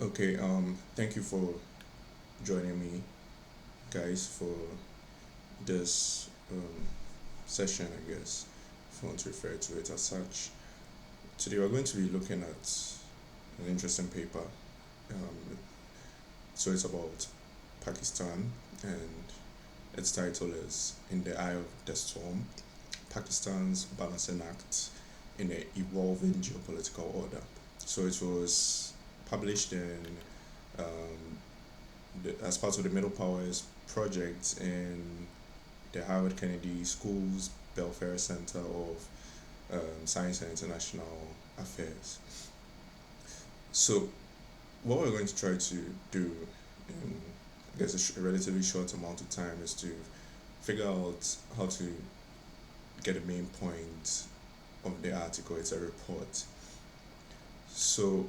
Okay, thank you for joining me, guys, for this session, I guess, if you want to refer to it as such. Today, we're going to be looking at an interesting paper. Um, so, it's about Pakistan, and its title is In the Eye of the Storm, Pakistan's Balancing Act in an Evolving Geopolitical Order. So, it was published in um, as part of the Middle Powers project in the Harvard Kennedy School's Belfair Center of Science and International Affairs. So, what we're going to try to do in, I guess, a relatively short amount of time is to figure out how to get the main point of the article. It's a report. So,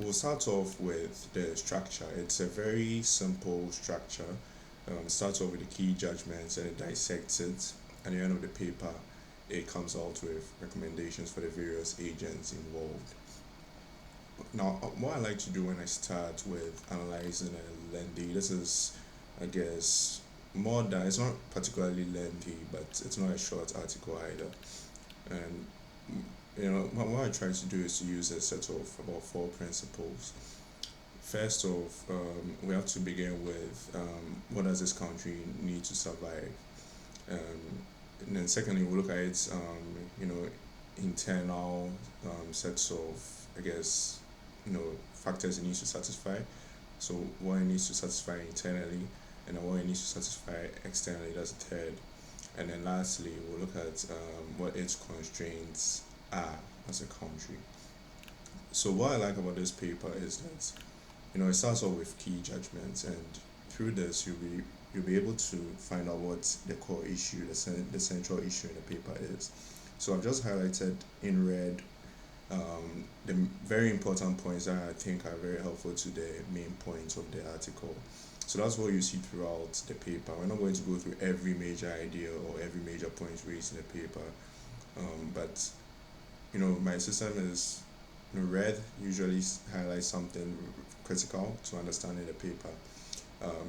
we'll start off with the structure. It's a very simple structure. Starts off with the key judgments and it dissects it. At the end of the paper, it comes out with recommendations for the various agents involved. Now, what I like to do when I start with analyzing a lengthy, this is, I guess, more than it's not particularly lengthy, but it's not a short article either. And what I try to do is to use a set of about four principles. First off, we have to begin with what does this country need to survive, and then secondly we look at its internal sets of, I guess, factors it needs to satisfy. So what it needs to satisfy internally, and then what it needs to satisfy externally. That's the third, and then lastly we'll look at what its constraints are as a country. So what I like about this paper is that it starts off with key judgments, and through this you'll be able to find out what the core issue, the central issue in the paper is. So I've just highlighted in red the very important points that I think are very helpful to the main points of the article. So that's what you see throughout the paper. We're not going to go through every major idea or every major point raised in the paper, but my system is red usually highlights something critical to understanding the paper.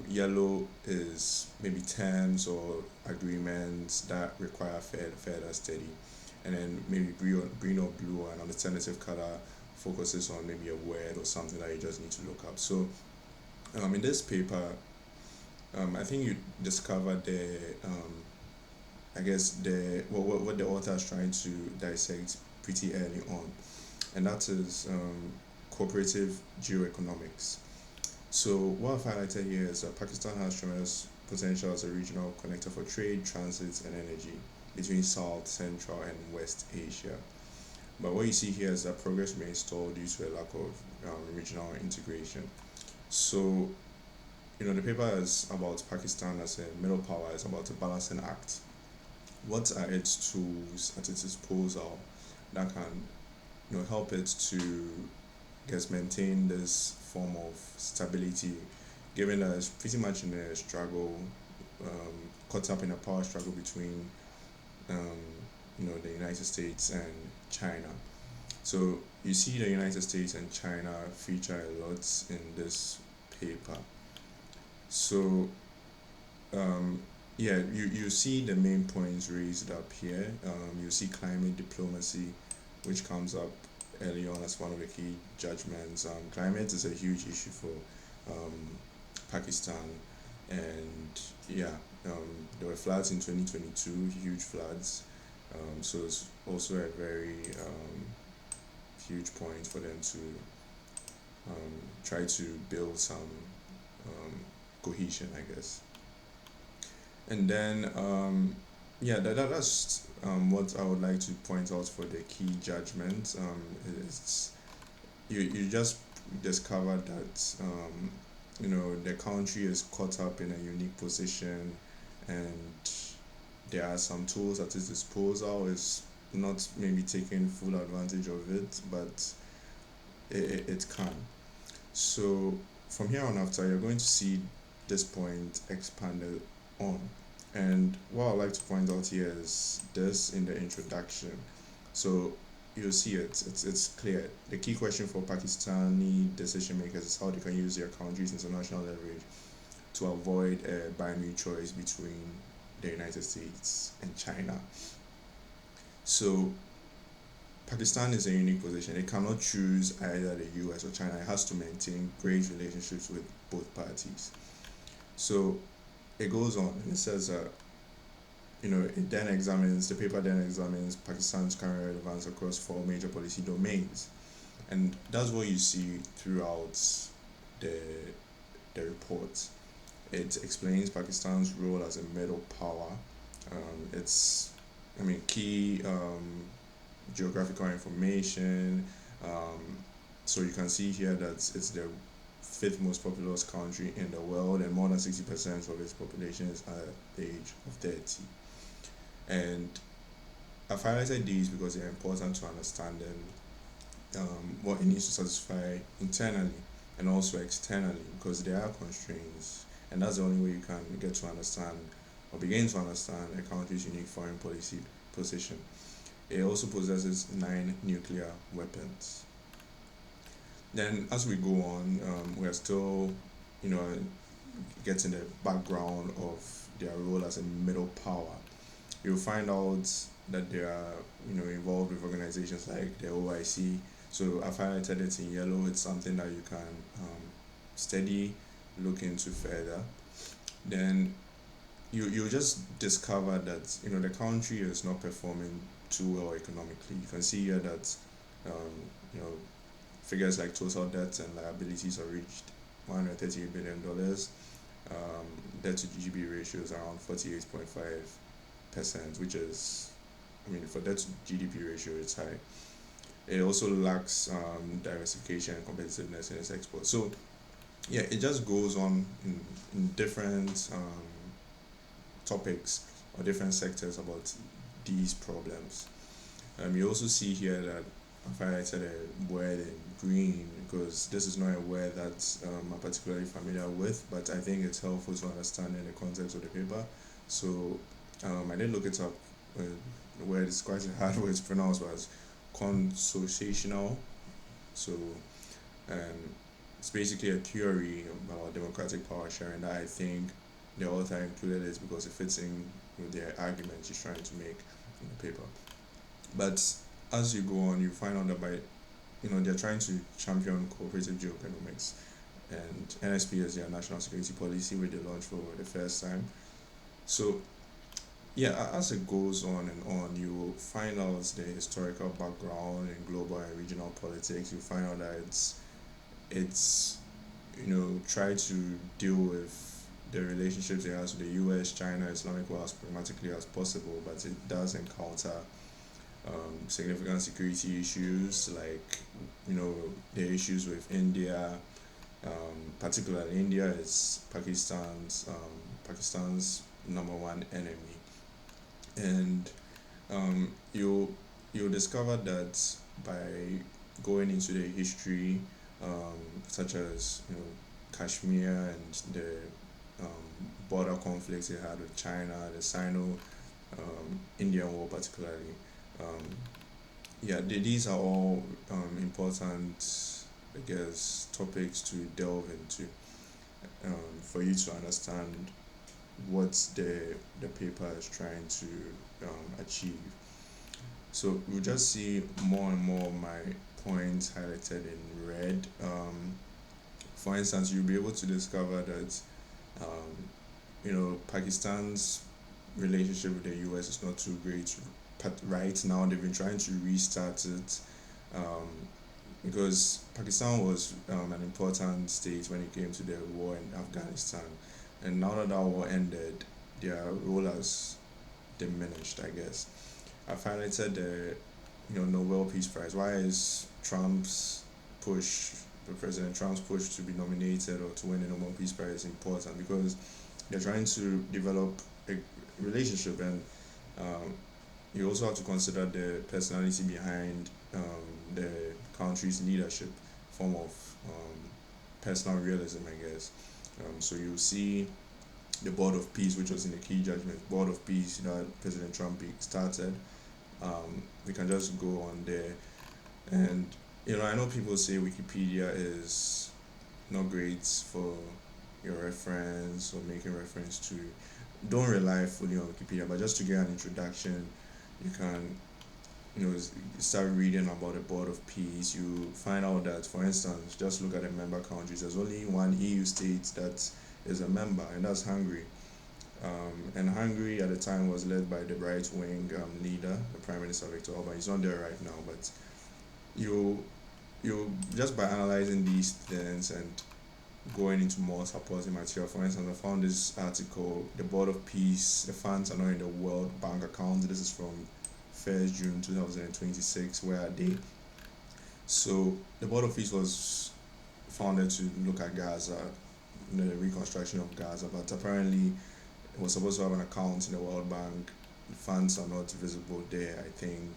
Yellow is maybe terms or agreements that require further study, and then maybe green or blue, an alternative color focuses on maybe a word or something that you just need to look up. So in this paper, I think you discover the I guess what the author is trying to dissect pretty early on, and that is cooperative geoeconomics. So what I've highlighted here is that Pakistan has tremendous potential as a regional connector for trade, transit, and energy between South, Central, and West Asia. But what you see here is that progress remains stalled due to a lack of regional integration. So, the paper is about Pakistan as a middle power, it's about a balancing act. What are its tools at its disposal that can help it to, I guess, maintain this form of stability, given that it's pretty much in a struggle, caught up in a power struggle between um, the United States and China. So you see the United States and China feature a lot in this paper. So yeah, you see the main points raised up here. You see climate diplomacy, which comes up early on as one of the key judgments. Climate is a huge issue for um, Pakistan, and yeah, there were floods in 2022, huge floods. So it's also a very huge point for them to try to build some um, cohesion, I guess. And then yeah, that's what I would like to point out for the key judgments. It's you just discovered that the country is caught up in a unique position, and there are some tools at its disposal. Is not maybe taking full advantage of it, but it can. So from here on after, you're going to see this point expanded on. And what I'd like to point out here is this in the introduction. So you'll see it's clear. The key question for Pakistani decision makers is how they can use their country's international leverage to avoid a binary choice between the United States and China. So Pakistan is a unique position. It cannot choose either the US or China. It has to maintain great relationships with both parties. So it goes on and it says the paper then examines Pakistan's current relevance across four major policy domains. And that's what you see throughout the the report. It explains Pakistan's role as a middle power. It's, I mean, key geographical information. Um, so you can see here that it's the fifth most populous country in the world, and more than 60% of its population is at the age of 30. And I've highlighted these because they're important to understanding what it needs to satisfy internally and also externally, because there are constraints, and that's the only way you can get to understand or begin to understand a country's unique foreign policy position. It also possesses nine nuclear weapons. Then, as we go on, we are still, you know, getting the background of their role as a middle power. You'll find out that they are, involved with organizations like the OIC. So I've highlighted it in yellow. It's something that you can study, look into further. Then you just discover that the country is not performing too well economically. You can see here that um, you know figures like total debt and liabilities are reached $138 billion. Um, Debt to GDP ratio is around 48.5%, which is, I mean, for debt to GDP ratio, it's high. It also lacks diversification and competitiveness in its exports. So yeah, it just goes on in different topics or different sectors about these problems. You also see here that I've highlighted a word in green because this is not a word that I'm particularly familiar with, but I think it's helpful to understand in the context of the paper. So I did look it up. Uh, the word is quite a hard word to pronounce, but it's consociational. So um, it's basically a theory about democratic power sharing that I think the author included it because it fits in with the argument she's trying to make in the paper. But as you go on, you find out that they're trying to champion cooperative geoeconomics, and NSP is their national security policy, which they launched for the first time. So yeah, as it goes on and on, you will find out the historical background in global and regional politics. You find out that it's try to deal with the relationships it has with the US, China, Islamic world as pragmatically as possible, but it does encounter significant security issues like the issues with India. Particularly, India is Pakistan's number one enemy, and you'll discover that by going into the history, such as Kashmir and the border conflicts it had with China, the Sino Indian War particularly. Um, yeah, these are all important, I guess, topics to delve into for you to understand what the paper is trying to achieve. So we'll just see more and more of my points highlighted in red. For instance, you'll be able to discover that um, Pakistan's relationship with the US is not too great. But right now, they've been trying to restart it um, because Pakistan was an important state when it came to the war in Afghanistan, and now that that war ended, their role has diminished, I guess. I've highlighted the Nobel Peace Prize. Why is push President Trump's push to be nominated or to win the Nobel Peace Prize important? Because they're trying to develop a relationship, and um, you also have to consider the personality behind the country's leadership, form of personal realism, I guess. So you see the Board of Peace, which was in the key judgment, Board of Peace that President Trump started. We can just go on there. And I know people say Wikipedia is not great for your reference or making reference to. Don't rely fully on Wikipedia, but just to get an introduction, you can start reading about the Board of Peace. You find out that, for instance, just look at the member countries. There's only one EU state that is a member, and that's Hungary. And Hungary at the time was led by the right wing leader, the Prime Minister Viktor Orban. He's not there right now, but you just by analyzing these things and going into more supporting material. For instance, I found this article, the Board of Peace, the funds are not in the World Bank account. This is from 1st June 2026. Where are they? So the Board of Peace was founded to look at Gaza, the reconstruction of Gaza, but apparently it was supposed to have an account in the World Bank. The funds are not visible there, I think.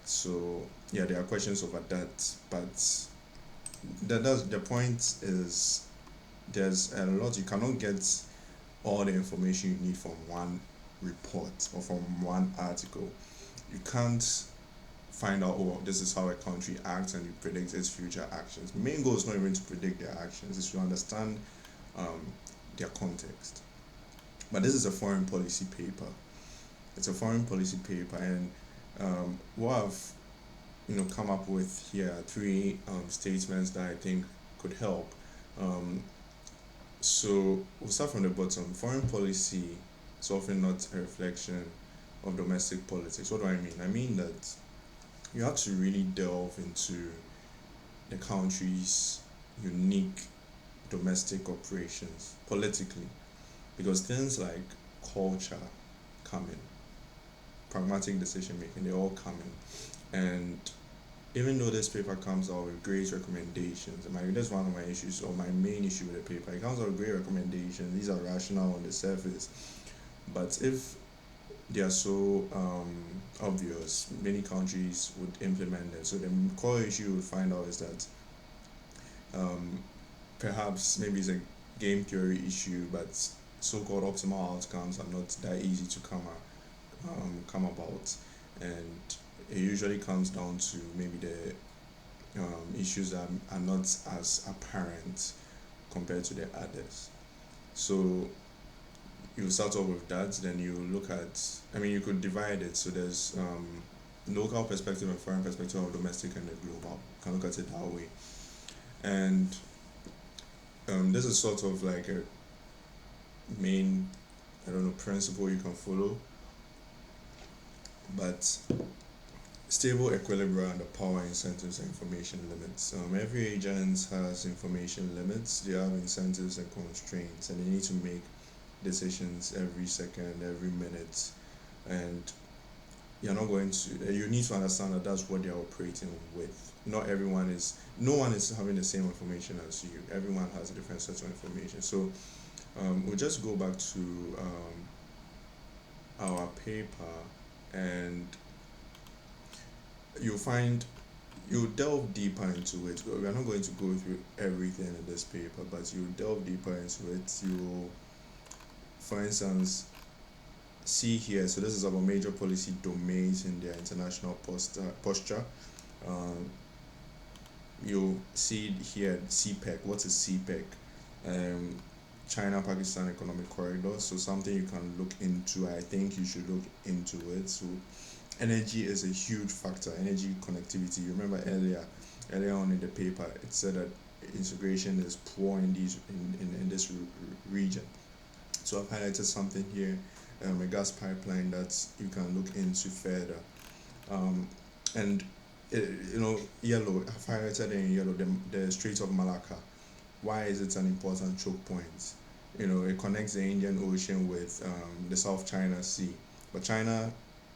So yeah, there are questions over that, but that's the point is there's a lot you cannot get all the information you need from one report or from one article. You can't find out, oh, this is how a country acts and you predict its future actions. Main goal is not even to predict their actions, it's to understand um, their context. But this is a foreign policy paper. It's a foreign policy paper, and what I've come up with here are three statements that I think could help. Um, so we'll start from the bottom. Foreign policy is often not a reflection of domestic politics. What do I mean? I mean that you have to really delve into the country's unique domestic operations politically, because things like culture come in, pragmatic decision making, they all come in. And even though this paper comes out with great recommendations, and that's one of my issues or my main issue with the paper. It comes out with great recommendations. These are rational on the surface, but if they are so obvious, many countries would implement them. So the core issue you would find out is that um, perhaps maybe it's a game theory issue, but so-called optimal outcomes are not that easy to come about, and it usually comes down to maybe the issues that are not as apparent compared to the others. So you start off with that, then you look at, I mean, you could divide it. So there's local perspective and foreign perspective, of domestic and the global. You can look at it that way. And this is sort of like a main, I don't know, principle you can follow. But stable equilibria under power, incentives, and information limits. Every agent has information limits. They have incentives and constraints, and they need to make decisions every second, every minute, and you're not going to. You need to understand that that's what they're operating with. No one is having the same information as you. Everyone has a different set of information. So we'll just go back to our paper, and you'll find you delve deeper into it. We're not going to go through everything in this paper, but you delve deeper into it. You, for instance, see here. So this is about major policy domains in their international posture. Um, you see here CPEC. What is CPEC? Um, China Pakistan Economic Corridor. So something you can look into. I think you should look into it. So energy is a huge factor. Energy connectivity. You remember earlier on in the paper, it said that integration is poor in this region. So I've highlighted something here, a gas pipeline that you can look into further. Um, and yellow. I've highlighted in yellow the Strait of Malacca. Why is it an important choke point? It connects the Indian Ocean with the South China Sea, but China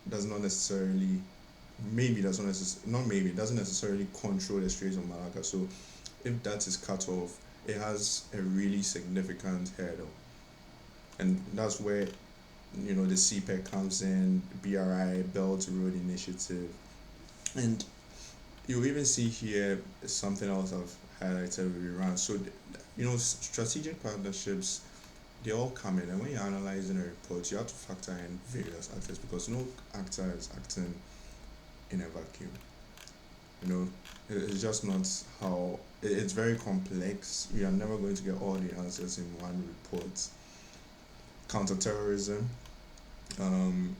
does not necessarily, maybe does not necessarily, not maybe, doesn't necessarily control the Strait of Malacca. So if that is cut off, it has a really significant hurdle, and that's where the CPEC comes in, BRI, Belt Road Initiative, and you even see here something else I've highlighted with Iran. So strategic partnerships, they all come in, and when you're analyzing a report, you have to factor in various actors, because no actor is acting in a vacuum. You know, it's just not how. It's very complex. You are never going to get all the answers in one report. Counterterrorism. Um,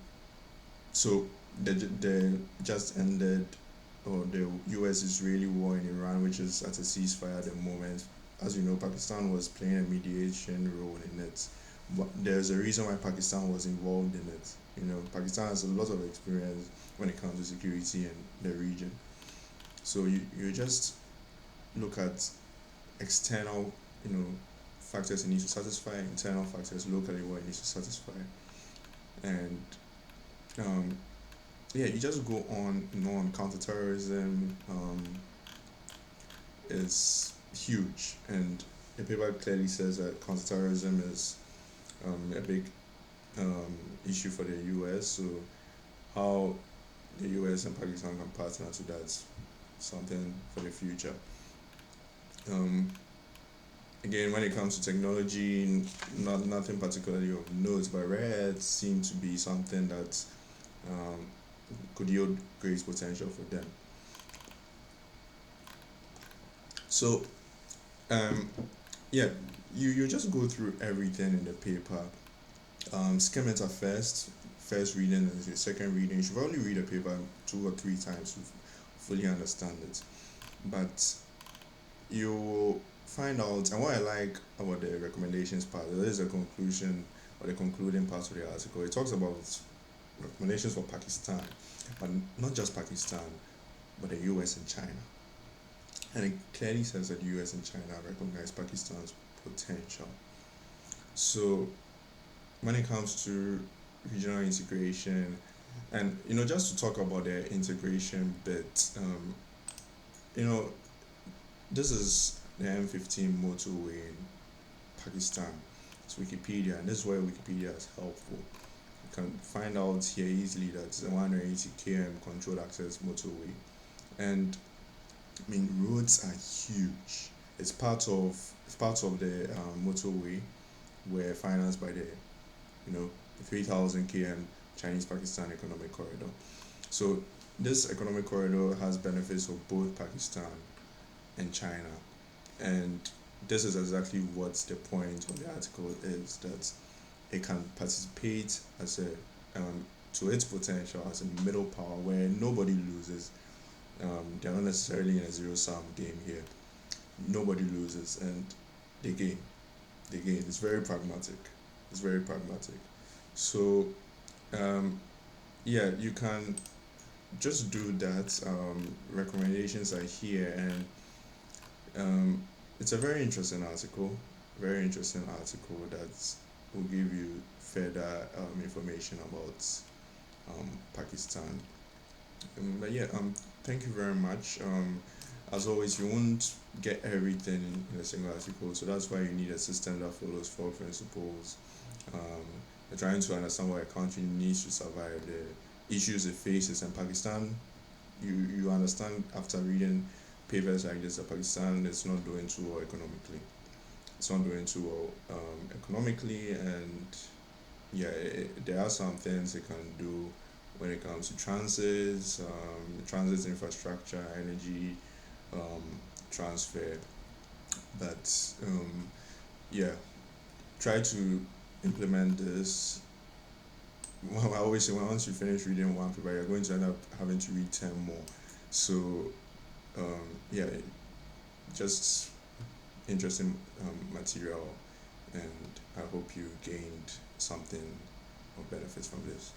so the just ended, or the U.S.-Israeli war in Iran, which is at a ceasefire at the moment. As you know, Pakistan was playing a mediation role in it. But there's a reason why Pakistan was involved in it. You know, Pakistan has a lot of experience when it comes to security in the region. So you just look at external, you know, factors it needs to satisfy, internal factors locally what it needs to satisfy, and um, yeah, you just go on and on. Counterterrorism is huge, and the paper clearly says that counterterrorism is a big um, issue for the U.S. So how the U.S. and Pakistan can partner to that, something for the future. Um, Again, when it comes to technology, not nothing particularly of note, but rare earths seem to be something that um, could yield great potential for them. So, um, yeah, you just go through everything in the paper, skim it at first reading and your second reading. You should probably read a paper 2 or 3 times to fully understand it. But you will find out, and what I like about the recommendations part, there is a conclusion or the concluding part of the article. It talks about recommendations for Pakistan, but not just Pakistan, but the US and China. And it clearly says that the US and China recognize Pakistan's potential. So when it comes to regional integration, and just to talk about the integration bit, you know, this is the M15 motorway in Pakistan. It's Wikipedia, and this is where Wikipedia is helpful. You can find out here easily that it's a 180 km controlled access motorway, and I mean roads are huge. It's part of the motorway were financed by the the 3,000 km Chinese Pakistan economic corridor. So this economic corridor has benefits for both Pakistan and China, and this is exactly what the point of the article is, that it can participate as a to its potential as a middle power where nobody loses. They're not necessarily in a zero sum game here. Nobody loses, and they gain. They gain. It's very pragmatic. It's very pragmatic. So yeah, you can just do that. Recommendations are here, and it's a very interesting article. Very interesting article that will give you further information about Pakistan. But yeah, thank you very much. As always, you won't get everything in a single article, so that's why you need a system that follows 4 principles. Um, you're trying to understand what a country needs to survive, the issues it faces, and Pakistan. You understand after reading papers like this that Pakistan is not doing too well economically. It's not doing too well economically, and yeah, there are some things it can do when it comes to transit infrastructure, energy um, transfer. But yeah, try to implement this. Well, I always say, once you finish reading one paper, you're going to end up having to read 10 more. So yeah, just interesting material, and I hope you gained something of benefits from this.